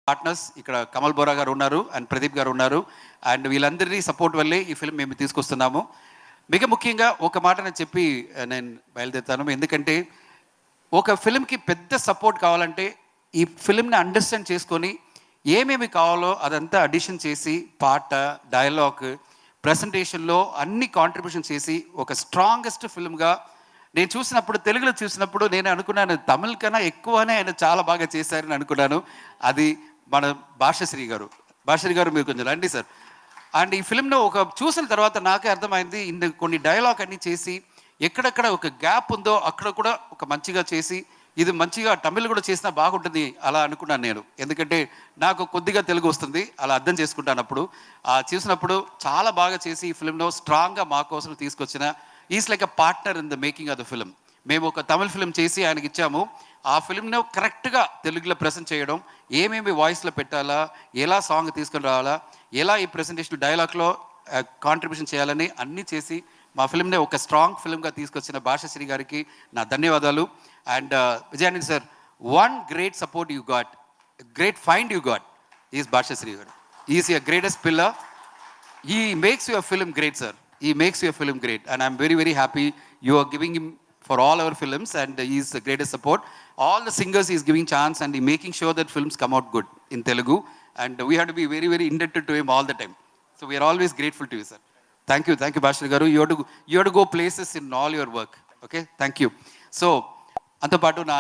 Partners ఇక్కడ కమల్ బోరా గారు ఉన్నారు అండ్ ప్రదీప్ గారు ఉన్నారు. అండ్ వీళ్ళందరినీ సపోర్ట్ వల్లే ఈ ఫిల్మ్ మేము తీసుకొస్తున్నాము. మిக ముఖ్యంగా ఒక మాట నేను చెప్పి నేను బయలుదేరుతాను. ఎందుకంటే ఒక ఫిల్మ్కి పెద్ద సపోర్ట్ కావాలంటే ఈ ఫిల్మ్ని అండర్స్టాండ్ చేసుకొని ఏమేమి కావాలో అదంతా అడిషన్ చేసి పాట, డైలాగ్, ప్రజెంటేషన్లో అన్ని కాంట్రిబ్యూషన్ చేసి ఒక స్ట్రాంగెస్ట్ ఫిల్మ్గా నేను చూసినప్పుడు, తెలుగులో చూసినప్పుడు నేను అనుకున్నాను తమిళ్ కన్నా ఎక్కువనే ఆయన చాలా బాగా చేశారని అనుకున్నాను. అది మన భాషశ్రీ గారు. భాషశ్రీ గారు మీరు కొంచెం రండి సార్. అండ్ ఈ ఫిల్మ్లో ఒక చూసిన తర్వాత నాకే అర్థమైంది, కొన్ని డైలాగ్ అన్ని చేసి ఎక్కడెక్కడ ఒక గ్యాప్ ఉందో అక్కడ కూడా ఒక మంచిగా చేసి ఇది మంచిగా తమిళ్ కూడా చేసినా బాగుంటుంది అలా అనుకున్నాను నేను. ఎందుకంటే నాకు కొద్దిగా తెలుగు వస్తుంది, అలా అర్థం చేసుకుంటాను. అప్పుడు చూసినప్పుడు చాలా బాగా చేసి ఈ ఫిల్మ్లో స్ట్రాంగ్గా మా కోసం తీసుకొచ్చిన is like a partner in the making of the film. మేము ఒక తమిళ్ ఫిల్మ్ చేసి ఆయనకి ఇచ్చాము. ఆ ఫిల్మ్ను కరెక్ట్గా తెలుగులో ప్రజెంట్ చేయడం, ఏమేమి వాయిస్లో పెట్టాలా, ఎలా సాంగ్ తీసుకొని రావాలా, ఎలా ఈ ప్రజెంటేషన్ డైలాగ్లో కాంట్రిబ్యూషన్ చేయాలని అన్నీ చేసి మా ఫిల్మ్ని ఒక స్ట్రాంగ్ ఫిల్మ్గా తీసుకొచ్చిన భాషశ్రీ గారికి నా ధన్యవాదాలు. And Vijayanand sir, one great support you got, great find you got is Bhashasri garu. Is your greatest pillar. He makes your film great, sir. He makes your film great. And I'm very, very happy you are giving him for all our films, and he's the greatest support. All the singers he's giving chance and he making sure that films come out good in Telugu. And we have to be very, very indebted to him all the time. So we are always grateful to you, sir. Thank you, Bashir Garu. You have to go places in all your work. Okay, thank you. So, అంతో పాటు నా